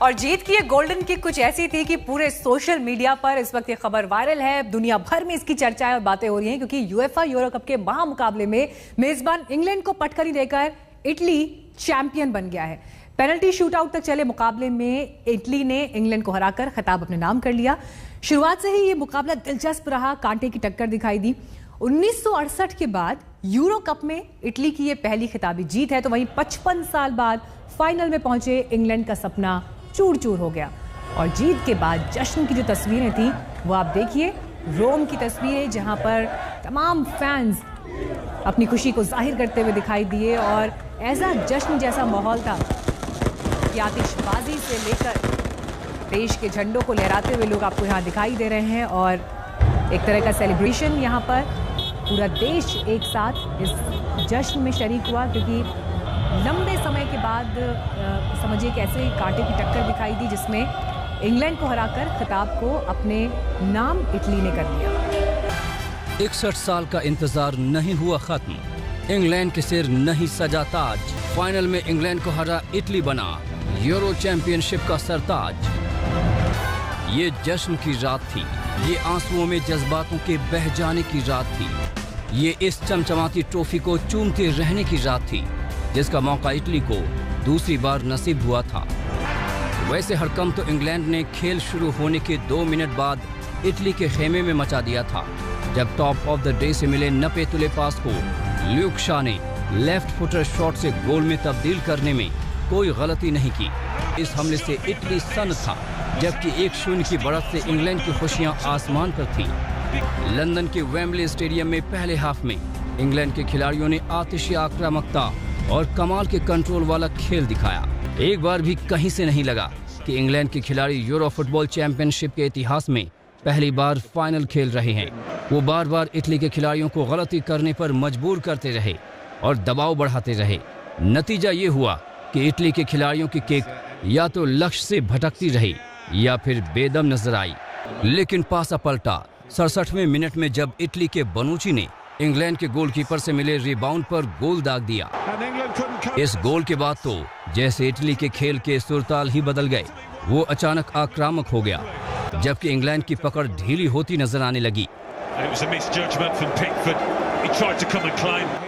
और जीत की ये गोल्डन किक कुछ ऐसी थी कि पूरे सोशल मीडिया पर इस वक्त ये खबर वायरल है। दुनिया भर में इसकी चर्चाएं और बातें हो रही हैं क्योंकि यूएफए यूरो कप के महामुकाबले में मेजबान इंग्लैंड को पटखनी देकर इटली चैंपियन बन गया है। पेनल्टी शूटआउट तक चले मुकाबले में इटली ने इंग्लैंड को हराकर खिताब अपने नाम कर लिया। शुरुआत से ही ये मुकाबला दिलचस्प रहा, कांटे की टक्कर दिखाई दी। 1968 के बाद यूरो कप में इटली की ये पहली खिताबी जीत है, तो वहीं 55 साल बाद फाइनल में पहुंचे इंग्लैंड का सपना चूर चूर हो गया। और जीत के बाद जश्न की जो तस्वीरें थी वो आप देखिए, रोम की तस्वीरें जहां पर तमाम फैंस अपनी खुशी को जाहिर करते हुए दिखाई दिए और ऐसा जश्न जैसा माहौल था कि आतिशबाजी से लेकर देश के झंडों को लहराते हुए लोग आपको यहाँ दिखाई दे रहे हैं और एक तरह का सेलिब्रेशन यहाँ पर पूरा देश एक साथ इस जश्न में शरीक हुआ क्योंकि लंबे समय के बाद समझिए कि ऐसे कांटे की टक्कर दिखाई दी जिसमें इंग्लैंड को हराकर खिताब को अपने नाम इटली ने कर दिया। 61 साल का इंतजार नहीं हुआ खत्म, इंग्लैंड के सिर नहीं सजा ताज। फाइनल में इंग्लैंड को हरा इटली बना यूरो चैंपियनशिप का सरताज। ये जश्न की रात थी, ये आंसुओं में जज्बातों के बह जाने की रात थी, ये इस चमचमाती ट्रॉफी को चूमते रहने की रात थी जिसका मौका इटली को दूसरी बार नसीब हुआ था। वैसे हड़कंप तो इंग्लैंड ने खेल शुरू होने के 2 मिनट बाद इटली के खेमे में मचा दिया था जब टॉप ऑफ द डे से मिले नपे तुले पास को ल्यूक शॉ ने लेफ्ट फुटर शॉट से गोल में तब्दील करने में कोई गलती नहीं की। इस हमले से इटली सन्न था जबकि 1-0 की बढ़त से इंग्लैंड की खुशियां आसमान पर थीं। लंदन के वेम्बले स्टेडियम में पहले हाफ में इंग्लैंड के खिलाड़ियों ने आतिशी आक्रामकता और कमाल के कंट्रोल वाला खेल दिखाया। एक बार भी कहीं से नहीं लगा कि इंग्लैंड के खिलाड़ी यूरो फुटबॉल चैंपियनशिप के इतिहास में पहली बार फाइनल खेल रहे हैं। वो बार बार इटली के खिलाड़ियों को गलती करने पर मजबूर करते रहे और दबाव बढ़ाते रहे। नतीजा ये हुआ कि इटली के खिलाड़ियों की किक या तो लक्ष्य से भटकती रही या फिर बेदम नजर आई। लेकिन पासा पलटा 67वें मिनट में जब इटली के बनुची ने इंग्लैंड के गोलकीपर से मिले रिबाउंड पर गोल दाग दिया। इस गोल के बाद तो जैसे इटली के खेल के सुरताल ही बदल गए। वो अचानक आक्रामक हो गया जबकि इंग्लैंड की पकड़ ढीली होती नजर आने लगी।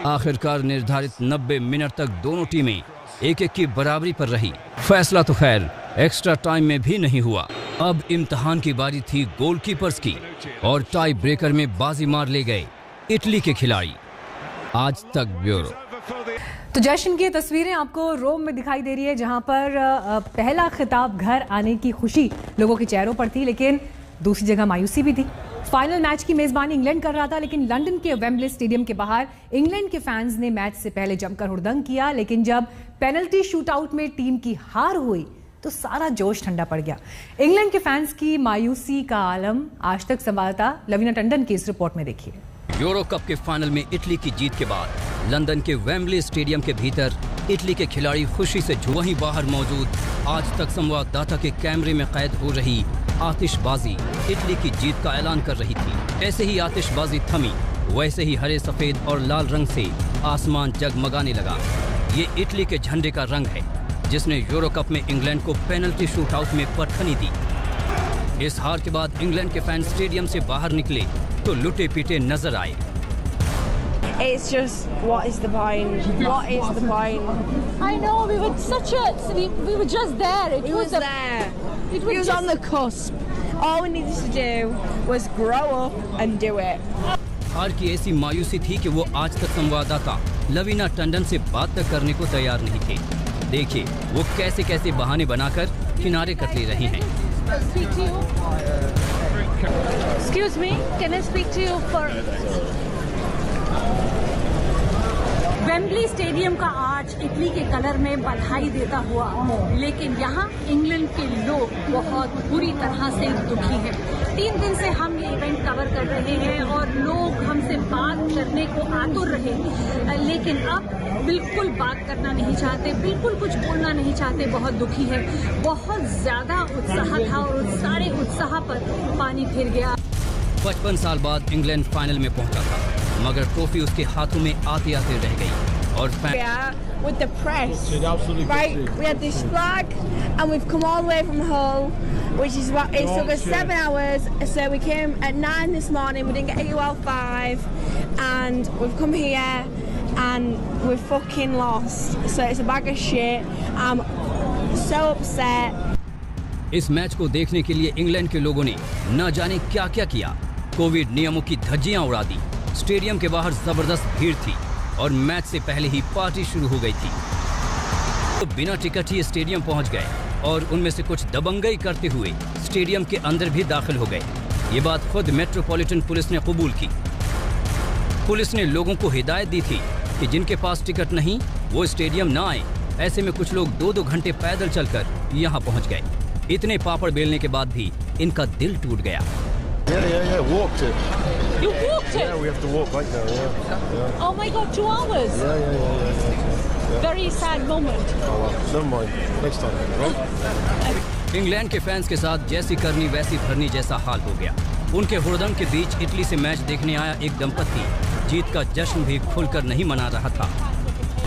आखिरकार निर्धारित 90 मिनट तक दोनों टीमें 1-1 की बराबरी पर रही। फैसला तो खैर एक्स्ट्रा टाइम में भी नहीं हुआ। अब इम्तिहान की बारी थी गोलकीपर्स की और टाई ब्रेकर में बाजी मार ले गए इटली के खिलाड़ी। आज तक ब्यूरो। तो जश्न की तस्वीरें आपको रोम में दिखाई दे रही है जहां पर पहला खिताब घर आने की खुशी लोगों के चेहरों पर थी, लेकिन दूसरी जगह मायूसी भी थी। फाइनल मैच की मेजबानी इंग्लैंड कर रहा था, लेकिन लंदन के वेम्बले स्टेडियम के बाहर इंग्लैंड के फैंस ने मैच से पहले जमकर हुड़दंग किया, लेकिन जब पेनल्टी शूटआउट में टीम की हार हुई तो सारा जोश ठंडा पड़ गया। इंग्लैंड के फैंस की मायूसी का आलम आज तक संवाददाता लवीना टंडन की इस रिपोर्ट में देखिए। यूरो कप के फाइनल में इटली की जीत के बाद लंदन के वेम्बले स्टेडियम के भीतर इटली के खिलाड़ी खुशी से वहीं बाहर मौजूद आज तक संवाददाता के कैमरे में कैद हो रही आतिशबाजी इटली की जीत का ऐलान कर रही थी। ऐसे ही आतिशबाजी थमी, वैसे ही हरे सफेद और लाल रंग से आसमान जगमगाने लगा। ये इटली के झंडे का रंग है जिसने यूरो कप में इंग्लैंड को पेनल्टी शूटआउट में पटखनी दी। इस हार के बाद इंग्लैंड के फैन स्टेडियम से बाहर निकले तो लुटे पीटे नजर आए। It's just, what is the point? What is the point? I know, we were just there. It was there. It was on the cusp. All we needed to do was grow up and do it. हार की ऐसी मायूसी थी कि वो आज तक संवाददाता लवीना टंडन से बात तक करने को तैयार नहीं थे। देखिए वो कैसे कैसे बहाने बनाकर किनारे कर ले रहे हैं। Excuse me, can I speak to you for? Wembley stadium का आज इटली के कलर में बधाई देता हुआ, लेकिन यहाँ इंग्लैंड के लोग बहुत बुरी तरह से दुखी हैं। 3 दिन से हम ये इवेंट कवर कर रहे हैं और लोग हमसे बात करने को आतुर रहे, लेकिन अब बिल्कुल बात करना नहीं चाहते, बिल्कुल कुछ बोलना नहीं चाहते, बहुत दुखी है। बहुत ज्यादा उत्साह था और उस सारे उत्साह पर पानी फिर गया। 55 साल बाद इंग्लैंड फाइनल में पहुंचा था मगर ट्रॉफी उसके हाथों में आते आते रह गई। और with the press. Right, we had this flag and we've come all the way from Hull, which is what it took us 7 hours. So we came at 9 this morning, we didn't get to UL5 and we've come here and we're fucking lost. So it's a bag of shit. I'm so upset. इस match को देखने के लिए England के लोगों ने न जाने क्या क्या किया। कोविड नियमों की धज्जियां उड़ा दी। स्टेडियम के बाहर जबरदस्त भीड़ थी और मैच से पहले ही पार्टी शुरू हो गई थी। तो बिना टिकट ही स्टेडियम पहुंच गए और उनमें से कुछ दबंगई करते हुए स्टेडियम के अंदर भी दाखिल हो गए। ये बात खुद मेट्रोपॉलिटन पुलिस ने कबूल की। पुलिस ने लोगों को हिदायत दी थी कि जिनके पास टिकट नहीं वो स्टेडियम ना आए। ऐसे में कुछ लोग 2-2 घंटे पैदल चलकर यहाँ पहुँच गए। इतने पापड़ बेलने के बाद भी इनका दिल टूट गया। Yeah, walked it. You walked it? Yeah, we have to walk right now, yeah. Oh my God, 2 hours? Yeah. Very sad moment. Oh well, never mind. Next time, right? England के फैंस के साथ जैसी करनी वैसी भरनी जैसा हाल हो गया। उनके हुड़दंग के बीच इटली से मैच देखने आया एक दंपति जीत का जश्न भी खुलकर नहीं मना रहा था।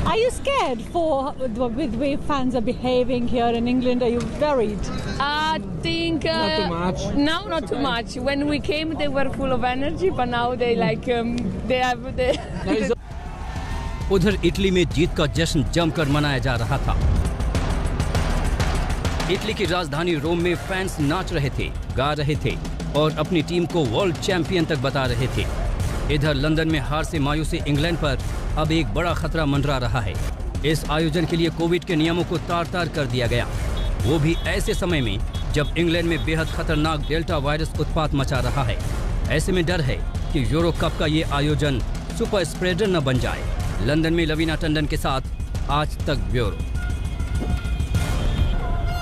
Are you scared for with the way fans are behaving here in England? Are you worried? I think Not too much. No, not too much. When we came, they were full of energy, but now they they have. उधर Italy में जीत का जश्न जमकर मनाया जा रहा था। Italy की राजधानी रोम में फैंस नाच रहे थे, गा रहे थे और अपनी टीम को वर्ल्ड चैंपियन तक बता रहे थे। इधर लंदन में हार से मायूस इंग्लैंड पर अब एक बड़ा खतरा मंडरा रहा है। इस आयोजन के लिए कोविड के नियमों को तार-तार कर दिया गया, वो भी ऐसे समय में जब इंग्लैंड में बेहद खतरनाक डेल्टा वायरस उत्पात मचा रहा है। ऐसे में डर है कि यूरो कप का ये आयोजन सुपर स्प्रेडर न बन जाए। लंदन में लवीना टंडन के साथ आज तक ब्यूरो।